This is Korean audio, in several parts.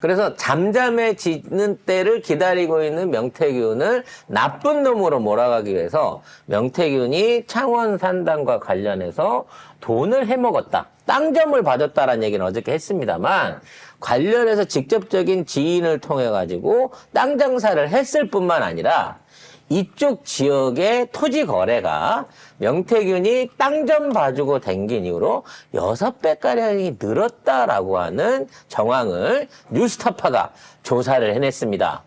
그래서 잠잠해지는 때를 기다리고 있는 명태균을 나쁜 놈으로 몰아가기 위해서 명태균이 창원 산단과 관련해서 돈을 해먹었다. 땅점을 받았다라는 얘기는 어저께 했습니다만 관련해서 직접적인 지인을 통해 가지고 땅 장사를 했을 뿐만 아니라 이쪽 지역의 토지 거래가 명태균이 땅 좀 봐주고 댕긴 이후로 6배가량이 늘었다라고 하는 정황을 뉴스타파가 조사를 해냈습니다.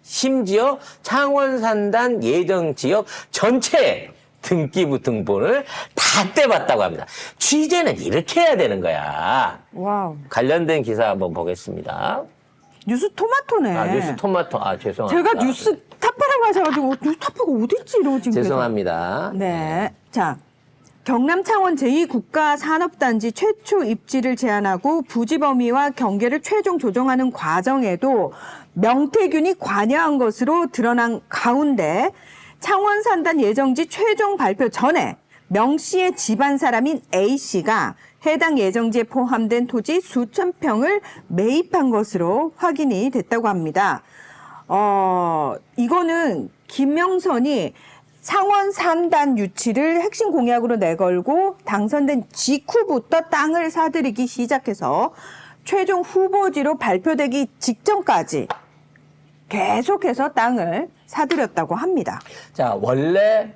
심지어 창원 산단 예정 지역 전체 등기부 등본을 다 떼봤다고 합니다. 취재는 이렇게 해야 되는 거야. 와우. 관련된 기사 한번 보겠습니다. 뉴스 토마토네. 아, 뉴스 토마토. 아, 죄송합니다. 제가 뉴스 타파라고 하셔가지고 뉴스 타파가 어딨지 이러고 지금 죄송합니다. 계속. 네. 자, 경남 창원 제2국가산업단지 최초 입지를 제한하고 부지 범위와 경계를 최종 조정하는 과정에도 명태균이 관여한 것으로 드러난 가운데 창원 산단 예정지 최종 발표 전에 명 씨의 집안 사람인 A 씨가 해당 예정지에 포함된 토지 수천 평을 매입한 것으로 확인이 됐다고 합니다. 이거는 김명선이 창원 산단 유치를 핵심 공약으로 내걸고 당선된 직후부터 땅을 사들이기 시작해서 최종 후보지로 발표되기 직전까지 계속해서 땅을 사들였다고 합니다. 자, 원래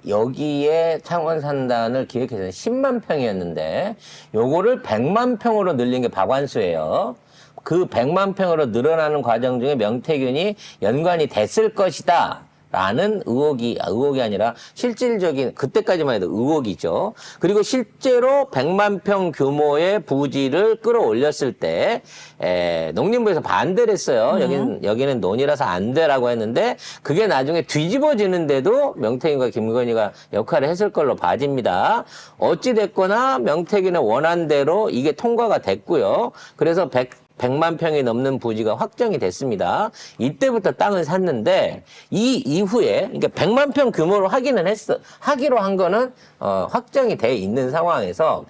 여기에 창원 산단을 기획해서 10만 평이었는데 요거를 100만 평으로 늘린 게 박완수예요. 그 100만 평으로 늘어나는 과정 중에 명태균이 연관이 됐을 것이다. 라는 의혹이 아니라 실질적인, 그때까지만 해도 의혹이죠. 그리고 실제로 100만 평 규모의 부지를 끌어올렸을 때, 농림부에서 반대를 했어요. 여기는 논이라서 안 되라고 했는데, 그게 나중에 뒤집어지는데도 명태균과 김건희가 역할을 했을 걸로 봐집니다. 어찌됐거나 명태균의 원안대로 이게 통과가 됐고요. 그래서 100만 평이 넘는 부지가 확정이 됐습니다. 이때부터 땅을 샀는데 이 이후에 그러니까 100만 평 규모로 하기로 한 거는 확정이 돼 있는 상황에서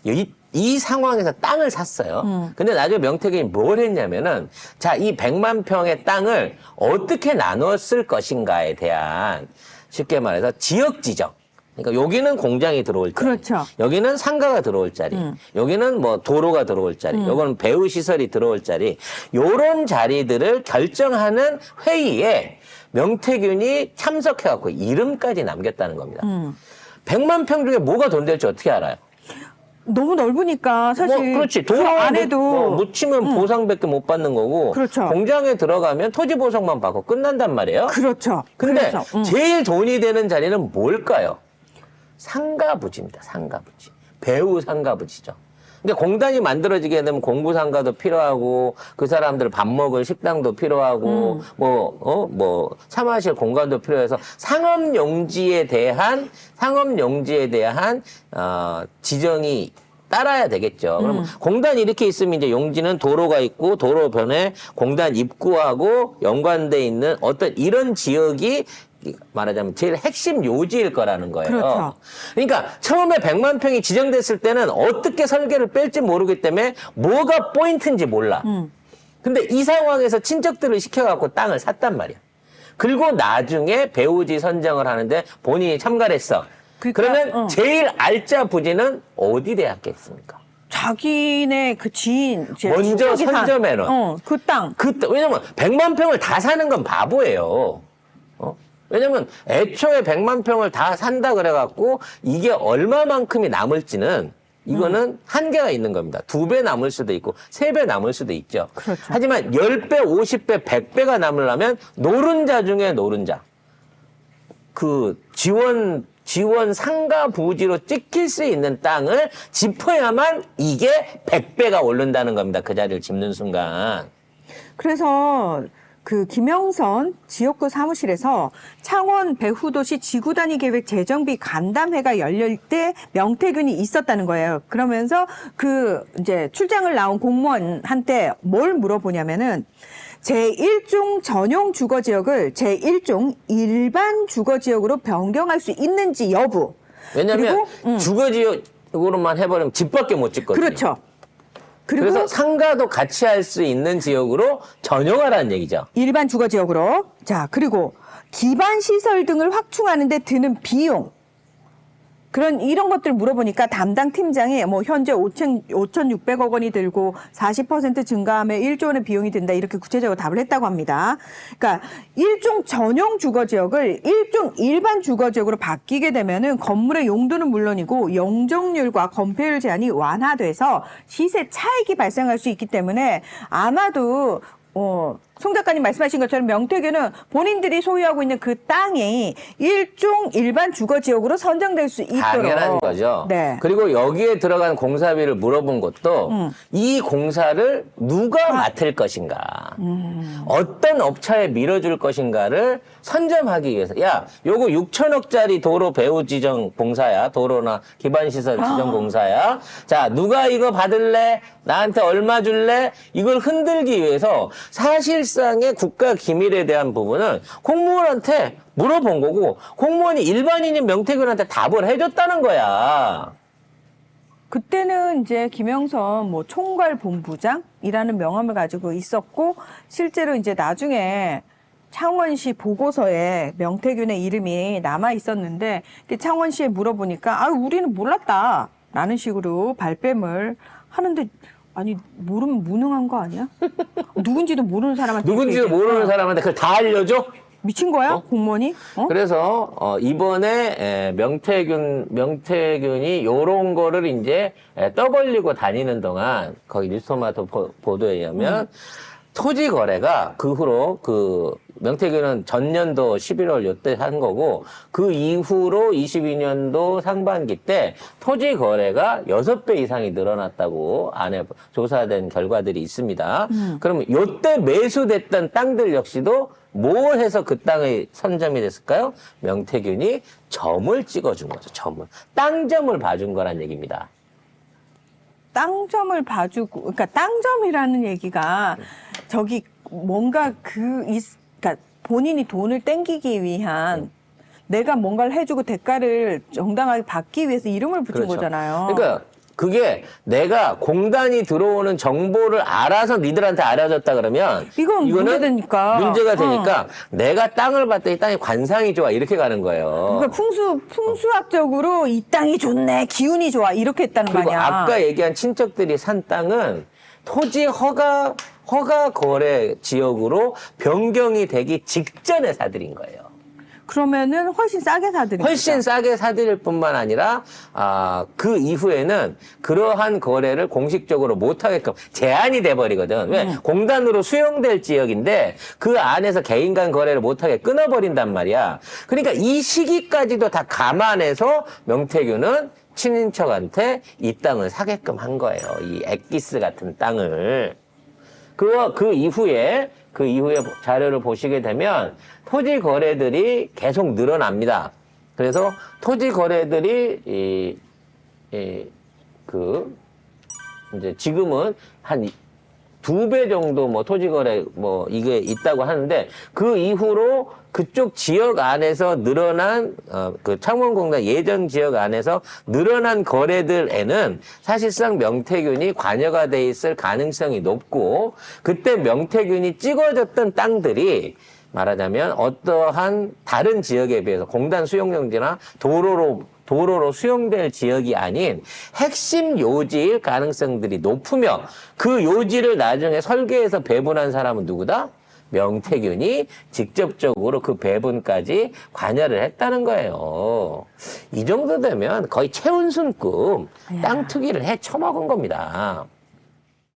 이 상황에서 땅을 샀어요. 근데 나중에 명태균이 뭘 했냐면은 자, 이 100만 평의 땅을 어떻게 나눴을 것인가에 대한 쉽게 말해서 지역 지정. 그러니까 여기는 공장이 들어올 자리, 그렇죠. 여기는 상가가 들어올 자리, 여기는 뭐 도로가 들어올 자리, 요거는 배후 시설이 들어올 자리, 요런 자리들을 결정하는 회의에 명태균이 참석해갖고 이름까지 남겼다는 겁니다. 100만 평 중에 뭐가 돈 될지 어떻게 알아요? 너무 넓으니까 사실 그렇지. 그 안에도 묻히면 보상밖에 못 받는 거고 그렇죠. 공장에 들어가면 토지 보상만 받고 끝난단 말이에요. 그렇죠. 근데 그래서, 제일 돈이 되는 자리는 뭘까요? 상가부지입니다. 상가부지. 배후 상가부지죠. 근데 공단이 만들어지게 되면 공부상가도 필요하고 그 사람들 밥 먹을 식당도 필요하고 차 마실 공간도 필요해서 상업용지에 대한 지정이 따라야 되겠죠. 그러면 공단이 이렇게 있으면 이제 용지는 도로가 있고 도로변에 공단 입구하고 연관돼 있는 어떤 이런 지역이 말하자면 제일 핵심 요지일 거라는 거예요. 그렇죠. 그러니까 처음에 100만 평이 지정됐을 때는 어떻게 설계를 뺄지 모르기 때문에 뭐가 포인트인지 몰라. 근데 이 상황에서 친척들을 시켜갖고 땅을 샀단 말이야. 그리고 나중에 배우지 선정을 하는데 본인이 참가를 했어. 그러면 제일 알짜 부지는 어디 돼야겠습니까? 자기네 그 지인 먼저 선점해놓은 그 땅. 왜냐면 100만 평을 다 사는 건 바보예요. 왜냐면 애초에 100만 평을 다 산다 그래갖고 이게 얼마만큼이 남을지는 이거는 한계가 있는 겁니다. 2배 남을 수도 있고 3배 남을 수도 있죠. 그렇죠. 하지만 10배, 50배, 100배가 남으려면 노른자 중에 노른자. 그 지원 상가 부지로 찍힐 수 있는 땅을 짚어야만 이게 100배가 오른다는 겁니다. 그 자리를 짚는 순간. 그래서 그 김영선 지역구 사무실에서 창원 배후도시 지구단위 계획 재정비 간담회가 열릴 때 명태균이 있었다는 거예요. 그러면서 그 이제 출장을 나온 공무원한테 뭘 물어보냐면은 제1종 전용 주거지역을 제1종 일반 주거지역으로 변경할 수 있는지 여부. 왜냐면 주거지역으로만 해버리면 집밖에 못 짓거든요. 그렇죠. 그리고 그래서 상가도 같이 할 수 있는 지역으로 전용하라는 얘기죠. 일반 주거 지역으로. 자, 그리고 기반 시설 등을 확충하는 데 드는 비용. 이런 것들 물어보니까 담당 팀장이 뭐 현재 5,600억 원이 들고 40% 증가하면 1조 원의 비용이 든다. 이렇게 구체적으로 답을 했다고 합니다. 그러니까 일종 전용 주거 지역을 일종 일반 주거 지역으로 바뀌게 되면은 건물의 용도는 물론이고 용적률과 건폐율 제한이 완화돼서 시세 차익이 발생할 수 있기 때문에 아마도 송 작가님 말씀하신 것처럼 명태균은 본인들이 소유하고 있는 그 땅이 일종 일반 주거 지역으로 선정될 수 있도록. 당연한 거죠. 네. 그리고 여기에 들어간 공사비를 물어본 것도 이 공사를 누가 맡을 것인가, 어떤 업체에 밀어줄 것인가를 선점하기 위해서. 야, 요거 6천억짜리 도로 배후 지정 공사야. 도로나 기반시설 지정 공사야. 자, 누가 이거 받을래? 나한테 얼마 줄래? 이걸 흔들기 위해서 사실상의 국가 기밀에 대한 부분은 공무원한테 물어본 거고 공무원이 일반인인 명태균한테 답을 해줬다는 거야. 그때는 이제 김영선 뭐 총괄본부장이라는 명함을 가지고 있었고 실제로 이제 나중에 창원시 보고서에 명태균의 이름이 남아 있었는데 창원시에 물어보니까 우리는 몰랐다라는 식으로 발뺌을 하는데 아니 모르면 무능한 거 아니야? 누군지도 모르는 사람한테 누군지도 모르는 사람한테 그걸 다 알려줘? 미친 거야? 공무원이? 그래서 이번에 명태균이 요런 거를 이제 떠벌리고 다니는 동안 거기 뉴스토마토 보도에 의하면 토지 거래가 그 후로 명태균은 전년도 11월 요때 한 거고 그 이후로 22년도 상반기 때 토지 거래가 6배 이상이 늘어났다고 안에 조사된 결과들이 있습니다. 그러면 요때 매수됐던 땅들 역시도 뭘 해서 그 땅의 선점이 됐을까요? 명태균이 점을 찍어준 거죠. 점을. 땅점을 봐준 거란 얘기입니다. 땅점을 봐주고, 그러니까 땅점이라는 얘기가 저기 뭔가 그러니까 본인이 돈을 땡기기 위한 내가 뭔가를 해주고 대가를 정당하게 받기 위해서 이름을 붙인 그렇죠. 거잖아요. 그러니까 그게 내가 공단이 들어오는 정보를 알아서 니들한테 알려줬다 그러면 이거는 문제가 되니까 내가 땅을 봤더니 땅이 관상이 좋아 이렇게 가는 거예요. 그러니까 풍수학적으로 이 땅이 좋네, 기운이 좋아 이렇게 했다는 거 그리고 아니야. 아까 얘기한 친척들이 산 땅은 토지 허가 거래 지역으로 변경이 되기 직전에 사들인 거예요. 그러면은 훨씬 싸게 사드립니다. 훨씬 싸게 사들일 뿐만 아니라 그 이후에는 그러한 거래를 공식적으로 못하게끔 제한이 돼버리거든. 왜? 공단으로 수용될 지역인데 그 안에서 개인 간 거래를 못하게 끊어버린단 말이야. 그러니까 이 시기까지도 다 감안해서 명태균은 친인척한테 이 땅을 사게끔 한 거예요. 이 엑기스 같은 땅을. 그 이후에 자료를 보시게 되면 토지 거래들이 계속 늘어납니다. 그래서 토지 거래들이 이제 지금은 한 2배 정도 뭐 토지 거래 뭐 이게 있다고 하는데 그 이후로 그쪽 지역 안에서 늘어난 그 창원공단 예전 지역 안에서 늘어난 거래들에는 사실상 명태균이 관여가 돼 있을 가능성이 높고 그때 명태균이 찍어줬던 땅들이 말하자면 어떠한 다른 지역에 비해서 공단 수용용지나 도로로 수용될 지역이 아닌 핵심 요지일 가능성들이 높으며 그 요지를 나중에 설계해서 배분한 사람은 누구다? 명태균이 직접적으로 그 배분까지 관여를 했다는 거예요. 이 정도 되면 거의 최은순급 땅 투기를 해 처먹은 겁니다.